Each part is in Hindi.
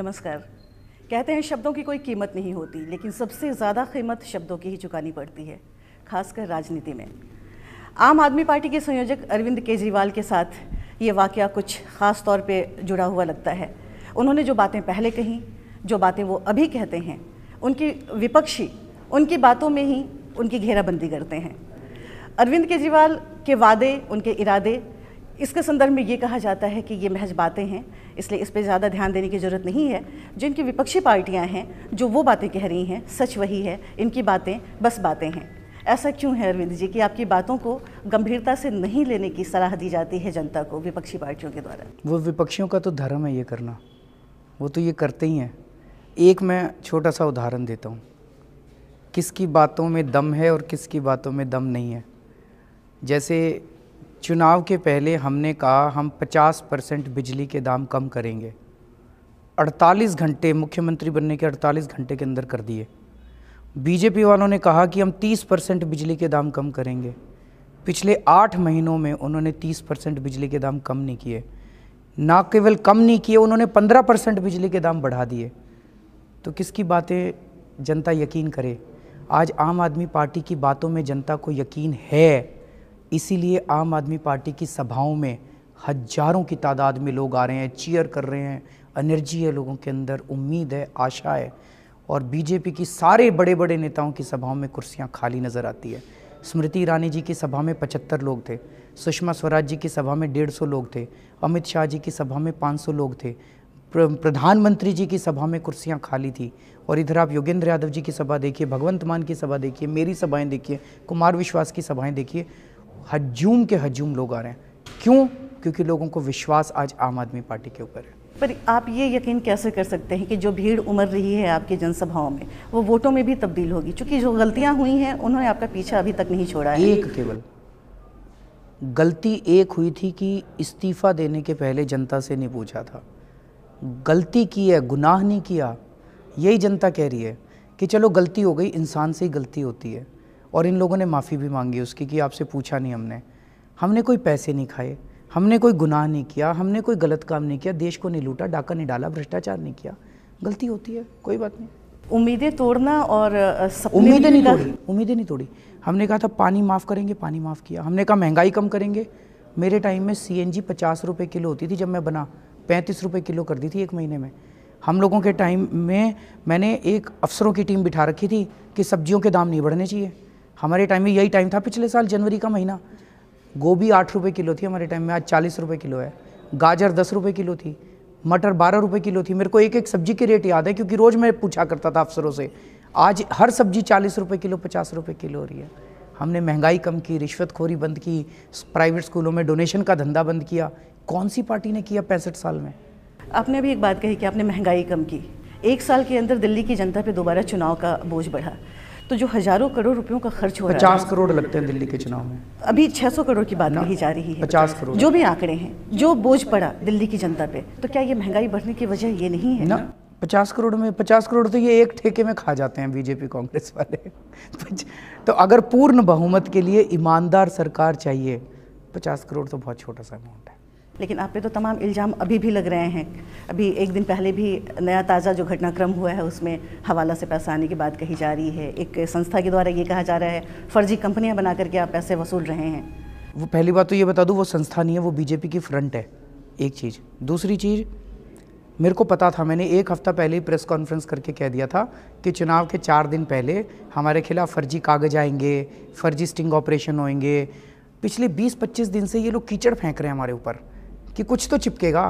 नमस्कार। कहते हैं शब्दों की कोई कीमत नहीं होती, लेकिन सबसे ज़्यादा कीमत शब्दों की ही चुकानी पड़ती है, खासकर राजनीति में। आम आदमी पार्टी के संयोजक अरविंद केजरीवाल के साथ ये वाक़या कुछ ख़ास तौर पे जुड़ा हुआ लगता है। उन्होंने जो बातें पहले कहीं, जो बातें वो अभी कहते हैं, उनकी विपक्षी उनकी बातों में ही उनकी घेराबंदी करते हैं। अरविंद केजरीवाल के वादे, उनके इरादे, इसके संदर्भ में ये कहा जाता है कि ये महज बातें हैं, इसलिए इस पर ज़्यादा ध्यान देने की ज़रूरत नहीं है। जो इनकी विपक्षी पार्टियां हैं, जो वो बातें कह रही हैं, सच वही है, इनकी बातें बस बातें हैं। ऐसा क्यों है अरविंद जी कि आपकी बातों को गंभीरता से नहीं लेने की सलाह दी जाती है जनता को विपक्षी पार्टियों के द्वारा? वो विपक्षियों का तो धर्म है ये करना, वो तो ये करते ही हैं। एक मैं छोटा सा उदाहरण देता हूँ, किसकी बातों में दम है और किसकी बातों में दम नहीं है। जैसे चुनाव के पहले हमने कहा हम 50% बिजली के दाम कम करेंगे, 48 घंटे, मुख्यमंत्री बनने के 48 घंटे के अंदर कर दिए। बीजेपी वालों ने कहा कि हम 30% बिजली के दाम कम करेंगे, पिछले 8 महीनों में उन्होंने 30% बिजली के दाम कम नहीं किए। ना केवल कम नहीं किए, उन्होंने 15% बिजली के दाम बढ़ा दिए। तो किसकी बातें जनता यकीन करे? आज आम आदमी पार्टी की बातों में जनता को यकीन है, इसीलिए आम आदमी पार्टी की सभाओं में हजारों की तादाद में लोग आ रहे हैं, चीयर कर रहे हैं, एनर्जी है लोगों के अंदर, उम्मीद है, आशा है। और बीजेपी की सारे बड़े बड़े नेताओं की सभाओं में कुर्सियां खाली नज़र आती है। स्मृति ईरानी जी की सभा में 75 लोग थे, सुषमा स्वराज जी की सभा में 150 लोग थे, अमित शाह जी की सभा में 500 लोग थे, प्रधानमंत्री जी की सभा में कुर्सियां खाली थी। और इधर आप योगेंद्र यादव जी की सभा देखिए, भगवंत मान की सभा देखिए, मेरी सभाएं देखिए, कुमार विश्वास की सभाएं देखिए, हजूम के हजूम लोग आ रहे हैं। क्यों? क्योंकि लोगों को विश्वास आज आम आदमी पार्टी के ऊपर है। पर आप ये यकीन कैसे कर सकते हैं कि जो भीड़ उमड़ रही है आपकी जनसभाओं में, वो वोटों में भी तब्दील होगी? चूँकि जो गलतियां हुई हैं उन्होंने आपका पीछा अभी तक नहीं छोड़ा है। एक केवल गलती एक हुई थी कि इस्तीफा देने के पहले जनता से नहीं पूछा था। गलती की है, गुनाह नहीं किया। यही जनता कह रही है कि चलो गलती हो गई, इंसान से ही गलती होती है। और इन लोगों ने माफ़ी भी मांगी उसकी कि आपसे पूछा नहीं हमने कोई पैसे नहीं खाए, हमने कोई गुनाह नहीं किया, हमने कोई गलत काम नहीं किया, देश को नहीं लूटा, डाका नहीं डाला, भ्रष्टाचार नहीं किया। गलती होती है, कोई बात नहीं। उम्मीदें तोड़ना और उम्मीदें नहीं तोड़ी। हमने कहा था पानी माफ़ करेंगे, पानी माफ़ किया। हमने कहा महंगाई कम करेंगे। मेरे टाइम में CNG 50 रुपये किलो होती थी, जब मैं बना 35 रुपये किलो कर दी थी एक महीने में। हम लोगों के टाइम में मैंने एक अफसरों की टीम बिठा रखी थी कि सब्जियों के दाम नहीं बढ़ने चाहिए। हमारे टाइम में यही टाइम था, पिछले साल जनवरी का महीना। गोभी 8 रुपये किलो थी हमारे टाइम में, आज 40 रुपये किलो है। गाजर 10 रुपये किलो थी, मटर 12 रुपये किलो थी। मेरे को एक एक सब्जी के रेट याद है, क्योंकि रोज़ मैं पूछा करता था अफसरों से। आज हर सब्जी 40 रुपये किलो, 50 रुपये किलो हो रही है। हमने महंगाई कम की, रिश्वतखोरी बंद की, प्राइवेट स्कूलों में डोनेशन का धंधा बंद किया। कौन सी पार्टी ने किया 65 साल में? आपने अभी एक बात कही कि आपने महंगाई कम की। 1 साल के अंदर दिल्ली की जनता पे दोबारा चुनाव का बोझ बढ़ा, तो जो हजारों करोड़ रुपयों का खर्च हो रहा है, 50 करोड़ लगते हैं दिल्ली के चुनाव में। अभी 600 करोड़ की बात कही जा रही है, 50 करोड़ जो भी आंकड़े हैं, जो बोझ पड़ा दिल्ली की जनता पे, तो क्या ये महंगाई बढ़ने की वजह ये नहीं है? ना, 50 करोड़ में 50 करोड़ तो ये एक ठेके में खा जाते हैं बीजेपी कांग्रेस वाले। तो अगर पूर्ण बहुमत के लिए ईमानदार सरकार चाहिए, 50 करोड़ तो बहुत छोटा सा अमाउंट है। लेकिन आप पे तो तमाम इल्ज़ाम अभी भी लग रहे हैं। अभी एक दिन पहले भी नया ताज़ा जो घटनाक्रम हुआ है उसमें हवाला से पैसा आने की बात कही जा रही है। एक संस्था के द्वारा ये कहा जा रहा है फर्जी कंपनियां बना करके आप पैसे वसूल रहे हैं। वो पहली बात तो ये बता दूं, वो संस्था नहीं है, वो बीजेपी की फ्रंट है, एक चीज़। दूसरी चीज़, मेरे को पता था, मैंने 1 हफ्ता पहले ही प्रेस कॉन्फ्रेंस करके कह दिया था कि चुनाव के 4 दिन पहले हमारे खिलाफ फर्जी कागज आएंगे, फर्जी स्टिंग ऑपरेशन होंगे। पिछले 20-25 दिन से ये लोग कीचड़ फेंक रहे हैं हमारे ऊपर कि कुछ तो चिपकेगा।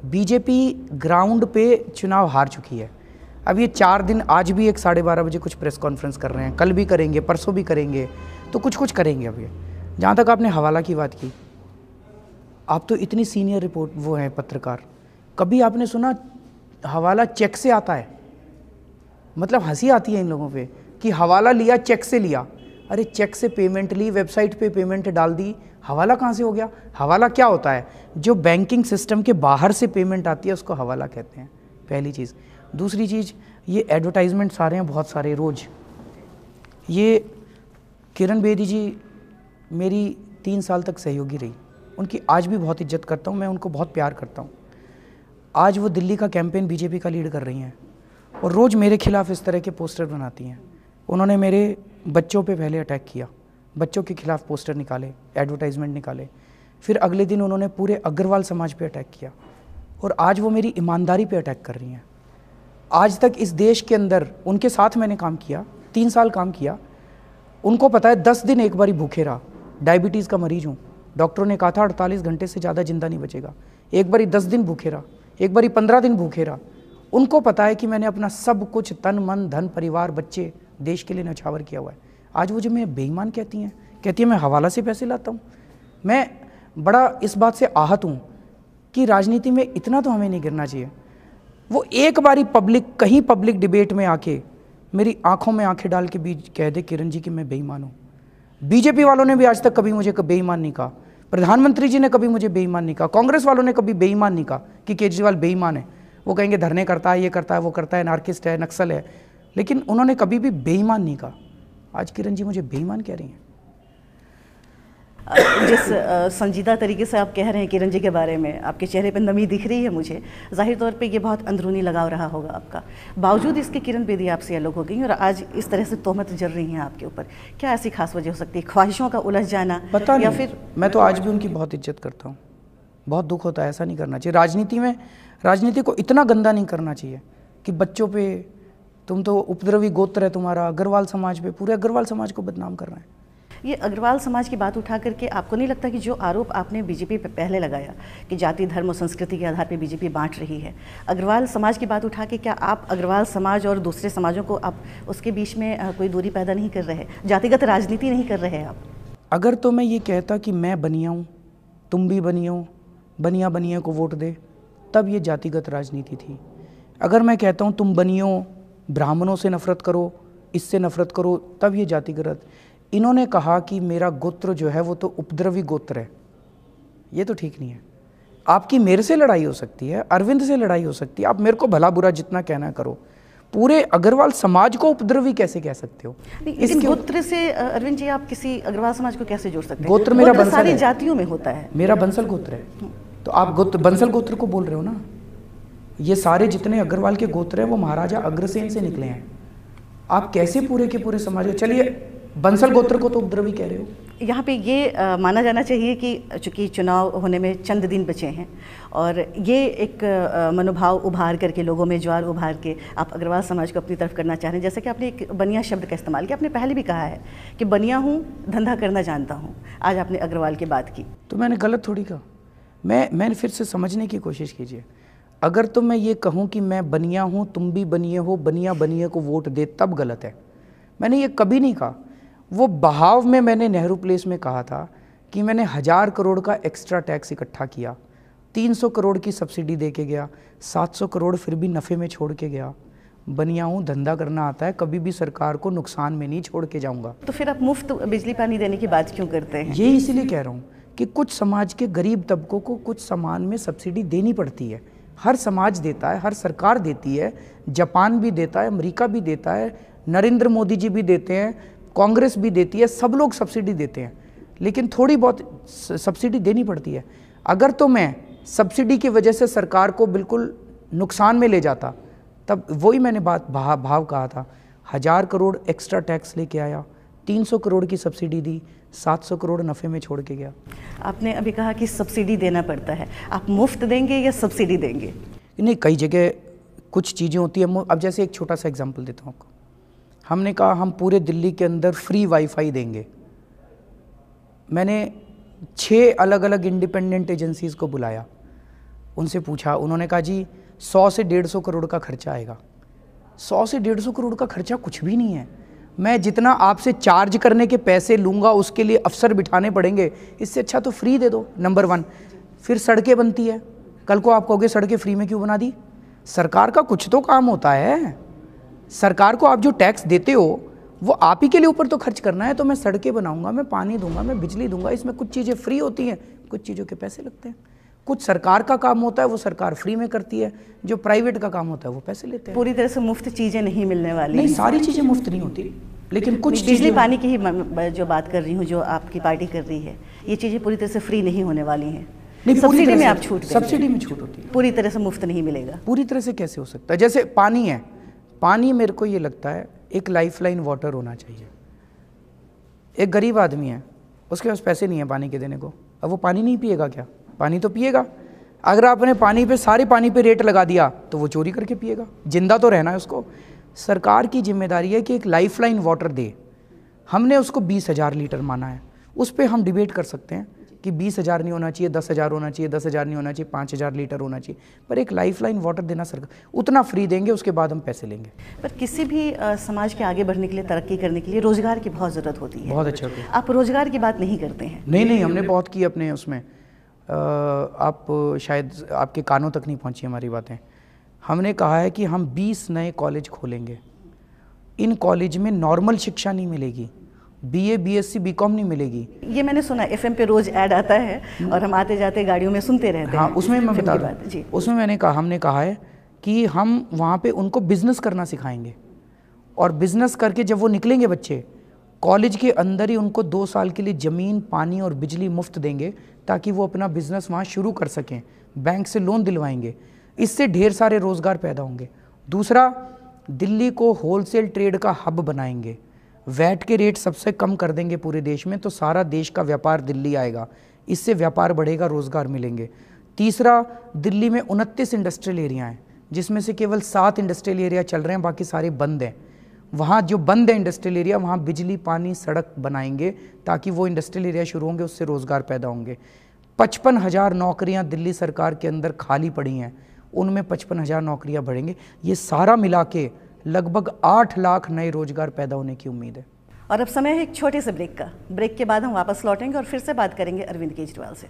बीजेपी ग्राउंड पे चुनाव हार चुकी है। अब ये 4 दिन, आज भी 12:30 बजे कुछ प्रेस कॉन्फ्रेंस कर रहे हैं, कल भी करेंगे, परसों भी करेंगे, तो कुछ करेंगे। अब ये जहाँ तक आपने हवाला की बात की, आप तो इतनी सीनियर रिपोर्ट वो हैं पत्रकार, कभी आपने सुना हवाला चेक से आता है? मतलब हंसी आती है इन लोगों पे कि हवाला लिया, चेक से लिया। अरे चेक से पेमेंट ली, वेबसाइट पे पेमेंट डाल दी, हवाला कहाँ से हो गया? हवाला क्या होता है? जो बैंकिंग सिस्टम के बाहर से पेमेंट आती है उसको हवाला कहते हैं, पहली चीज़। दूसरी चीज़, ये एडवर्टाइजमेंट्स आ रहे हैं बहुत सारे रोज़। ये किरण बेदी जी मेरी 3 साल तक सहयोगी रही, उनकी आज भी बहुत इज्जत करता हूँ मैं, उनको बहुत प्यार करता हूँ। आज वो दिल्ली का कैंपेन बीजेपी का लीड कर रही हैं और रोज़ मेरे खिलाफ इस तरह के पोस्टर बनाती हैं। उन्होंने मेरे बच्चों पे पहले अटैक किया, बच्चों के खिलाफ पोस्टर निकाले, एडवर्टाइजमेंट निकाले, फिर अगले दिन उन्होंने पूरे अग्रवाल समाज पे अटैक किया और आज वो मेरी ईमानदारी पे अटैक कर रही हैं। आज तक इस देश के अंदर उनके साथ मैंने काम किया, 3 साल काम किया। उनको पता है 10 दिन एक बारी भूखे रहा, डायबिटीज़ का मरीज हूँ, डॉक्टरों ने कहा था 48 घंटे से ज़्यादा जिंदा नहीं बचेगा। एक बारी 10 दिन भूखे रहा, एक बारी 15 दिन भूखे रहा। उनको पता है कि मैंने अपना सब कुछ तन मन धन परिवार बच्चे देश के लिए न्यौछावर किया हुआ है। आज वो जो मैं बेईमान कहती है मैं हवाला से पैसे लाता हूँ। मैं बड़ा इस बात से आहत हूँ कि राजनीति में इतना तो हमें नहीं गिरना चाहिए। वो एक बारी कहीं पब्लिक डिबेट में आके मेरी आंखों में आंखें डाल के बीच कह दे किरण जी कि मैं बेईमान हूँ। बीजेपी वालों ने भी आज तक कभी मुझे बेईमान नहीं कहा, प्रधानमंत्री जी ने कभी मुझे बेईमान नहीं कहा, कांग्रेस वालों ने कभी बेईमान नहीं कहा कि केजरीवाल बेईमान है। वो कहेंगे धरने करता है, ये करता है, वो करता है, नार्किस्ट है, नक्सल है, लेकिन उन्होंने कभी भी बेईमान नहीं कहा। आज किरण जी मुझे बेईमान कह रही हैं। जिस संजीदा तरीके से आप कह रहे हैं किरण जी के बारे में, आपके चेहरे पर नमी दिख रही है मुझे, जाहिर तौर पे ये बहुत अंदरूनी लगाव रहा होगा आपका। बावजूद इसके किरण बेदी आपसे अलग हो गई और आज इस तरह से तोहमत जल रही हैं आपके ऊपर। क्या ऐसी खास वजह हो सकती है? ख्वाहिशों का उलझ जाना पता या नहीं। फिर मैं तो आज भी उनकी बहुत इज्जत करता हूँ। बहुत दुख होता है, ऐसा नहीं करना चाहिए। राजनीति को इतना गंदा नहीं करना चाहिए कि बच्चों पे तुम तो उपद्रवी गोत्र है तुम्हारा, अग्रवाल समाज पे, पूरे अग्रवाल समाज को बदनाम कर रहे हैं। ये अग्रवाल समाज की बात उठा करके आपको नहीं लगता कि जो आरोप आपने बीजेपी पे पहले लगाया कि जाति धर्म और संस्कृति के आधार पर बीजेपी बांट रही है, अग्रवाल समाज की बात उठा के क्या आप अग्रवाल समाज और दूसरे समाजों को आप उसके बीच में कोई दूरी पैदा नहीं कर रहे, जातिगत राजनीति नहीं कर रहे आप? अगर तो मैं ये कहता कि मैं बनिया हूँ, तुम भी बनिया हो, बनिया बनिया को वोट दे, तब ये जातिगत राजनीति थी। अगर मैं कहता हूँ तुम बनियो, ब्राह्मणों से नफरत करो, इससे नफरत करो, तब ये जातिगत। इन्होंने कहा कि मेरा गोत्र जो है वो तो उपद्रवी गोत्र है, ये तो ठीक नहीं है। आपकी मेरे से लड़ाई हो सकती है, अरविंद से लड़ाई हो सकती है, आप मेरे को भला बुरा जितना कहना करो, पूरे अग्रवाल समाज को उपद्रवी कैसे कह सकते हो? इसके गोत्र से अरविंद जी आप किसी अग्रवाल समाज को कैसे जोड़ सकते हैं? गोत्र मेरा बंसल सारी है, जातियों में होता है। मेरा बंसल गोत्र है, तो आप बंसल गोत्र को बोल रहे हो ना। ये सारे जितने अग्रवाल के गोत्र हैं वो महाराजा अग्रसेन से निकले हैं। आप कैसे पूरे के पूरे समाज, चलिए बंसल गोत्र को तो उपद्रवी कह रहे हो। यहाँ पे ये माना जाना चाहिए कि चूँकि चुनाव होने में चंद दिन बचे हैं और ये एक मनोभाव उभार करके, लोगों में ज्वार उभार के आप अग्रवाल समाज को अपनी तरफ करना चाह रहे हैं। जैसे कि आपने एक बनिया शब्द का इस्तेमाल किया, आपने पहले भी कहा है कि बनिया हूँ, धंधा करना जानता हूँ। आज आपने अग्रवाल की बात की, तो मैंने गलत थोड़ी कहा। मैंने फिर से समझने की कोशिश कीजिए। अगर तो मैं ये कहूँ कि मैं बनिया हूँ, तुम भी बनिए हो, बनिया बनिए को वोट दे, तब गलत है। मैंने ये कभी नहीं कहा। वो बहाव में मैंने नेहरू प्लेस में कहा था कि मैंने 1000 करोड़ का एक्स्ट्रा टैक्स इकट्ठा किया, 300 करोड़ की सब्सिडी दे के गया, 700 करोड़ फिर भी नफ़े में छोड़ के गया। बनिया हूँ, धंधा करना आता है, कभी भी सरकार को नुकसान में नहीं छोड़ के जाऊँगा। तो फिर आप मुफ्त बिजली पानी देने की बात क्यों करते हैं? ये इसीलिए कह रहा हूँ कि कुछ समाज के गरीब तबकों को कुछ सामान में सब्सिडी देनी पड़ती है। हर समाज देता है, हर सरकार देती है, जापान भी देता है, अमेरिका भी देता है, नरेंद्र मोदी जी भी देते हैं, कांग्रेस भी देती है, सब लोग सब्सिडी देते हैं, लेकिन थोड़ी बहुत सब्सिडी देनी पड़ती है। अगर तो मैं सब्सिडी की वजह से सरकार को बिल्कुल नुकसान में ले जाता, तब वही मैंने भाव कहा था। 1000 करोड़ एक्स्ट्रा टैक्स लेके आया, 300 करोड़ की सब्सिडी दी, 700 करोड़ नफ़े में छोड़ के गया। आपने अभी कहा कि सब्सिडी देना पड़ता है, आप मुफ्त देंगे या सब्सिडी देंगे? नहीं, कई जगह कुछ चीज़ें होती हैं। अब जैसे एक छोटा सा एग्जांपल देता हूँ आपको। हमने कहा हम पूरे दिल्ली के अंदर फ्री वाईफाई देंगे। मैंने 6 अलग अलग इंडिपेंडेंट एजेंसीज़ को बुलाया, उनसे पूछा, उन्होंने कहा जी 100 से 150 करोड़ का खर्चा आएगा। 100 से 150 करोड़ का खर्चा कुछ भी नहीं है। मैं जितना आपसे चार्ज करने के पैसे लूँगा उसके लिए अफसर बिठाने पड़ेंगे, इससे अच्छा तो फ्री दे दो, नंबर 1। फिर सड़कें बनती है, कल को आप कहोगे सड़कें फ्री में क्यों बना दी? सरकार का कुछ तो काम होता है। सरकार को आप जो टैक्स देते हो वो आप ही के लिए ऊपर तो खर्च करना है। तो मैं सड़कें बनाऊंगा, मैं पानी दूंगा, मैं बिजली दूंगा, इसमें कुछ चीज़ें फ्री होती हैं, कुछ चीज़ों के पैसे लगते हैं। कुछ सरकार का काम होता है वो सरकार फ्री में करती है, जो प्राइवेट का काम होता है वो पैसे लेते हैं। पूरी तरह से मुफ्त चीज़ें नहीं मिलने वाली? नहीं, सारी चीज़ें मुफ्त नहीं होती, लेकिन कुछ बिजली पानी की ही जो बात कर रही हूँ, जो आपकी पार्टी कर रही है, ये चीज़ें पूरी तरह से फ्री नहीं होने वाली हैं। नहीं, सब्सिडी में आप छूट देंगे। सब्सिडी में छूट होती है, पूरी तरह से मुफ्त नहीं मिलेगा। पूरी तरह से कैसे हो सकता है? जैसे पानी है, पानी मेरे को ये लगता है एक लाइफलाइन वाटर होना चाहिए। एक गरीब आदमी है, उसके पास पैसे नहीं है पानी के देने को, अब वो पानी नहीं पिएगा क्या? पानी तो पिएगा। अगर आपने पानी पे, सारे पानी पे रेट लगा दिया तो वो चोरी करके पिएगा, जिंदा तो रहना है उसको। सरकार की जिम्मेदारी है कि एक लाइफलाइन वाटर दे। हमने उसको 20,000 लीटर माना है, उस पर हम डिबेट कर सकते हैं कि 20,000 नहीं होना चाहिए, 10,000 होना चाहिए, 10,000 नहीं होना चाहिए, 5,000 लीटर होना चाहिए, पर एक लाइफलाइन वाटर देना सरकार, उतना फ्री देंगे, उसके बाद हम पैसे लेंगे। पर किसी भी समाज के आगे बढ़ने के लिए, तरक्की करने के लिए रोजगार की बहुत ज़रूरत होती है। बहुत अच्छा। आप रोजगार की बात नहीं करते हैं। नहीं, हमने बहुत की अपने उसमें। आप शायद आपके कानों तक नहीं पहुंची हमारी बातें। हमने कहा है कि हम 20 नए कॉलेज खोलेंगे। इन कॉलेज में नॉर्मल शिक्षा नहीं मिलेगी, BA BSc BCom नहीं मिलेगी। ये मैंने सुना, FM पे रोज ऐड आता है और हम आते जाते गाड़ियों में सुनते रहते हैं। हाँ, उसमें मैं बता रहा हूँ, उसमें हमने कहा है कि हम वहाँ पे उनको बिजनेस करना सिखाएंगे, और बिजनेस करके जब वो निकलेंगे बच्चे, कॉलेज के अंदर ही उनको 2 साल के लिए ज़मीन, पानी और बिजली मुफ्त देंगे, ताकि वो अपना बिजनेस वहाँ शुरू कर सकें। बैंक से लोन दिलवाएंगे, इससे ढेर सारे रोज़गार पैदा होंगे। दूसरा, दिल्ली को होलसेल ट्रेड का हब बनाएंगे, वैट के रेट सबसे कम कर देंगे पूरे देश में, तो सारा देश का व्यापार दिल्ली आएगा, इससे व्यापार बढ़ेगा, रोज़गार मिलेंगे। तीसरा, दिल्ली में 29 इंडस्ट्रियल एरिया हैं, जिसमें से केवल 7 इंडस्ट्रियल एरिया चल रहे हैं, बाकी सारे बंद हैं। वहाँ जो बंद है इंडस्ट्रियल एरिया, वहाँ बिजली, पानी, सड़क बनाएंगे, ताकि वो इंडस्ट्रियल एरिया शुरू होंगे, उससे रोज़गार पैदा होंगे। 55,000 नौकरियाँ दिल्ली सरकार के अंदर खाली पड़ी हैं, उनमें 55,000 नौकरियाँ बढ़ेंगे। ये सारा मिला के लगभग 8 लाख नए रोजगार पैदा होने की उम्मीद है। और अब समय है एक छोटे से ब्रेक का। ब्रेक के बाद हम वापस लौटेंगे और फिर से बात करेंगे अरविंद केजरीवाल से।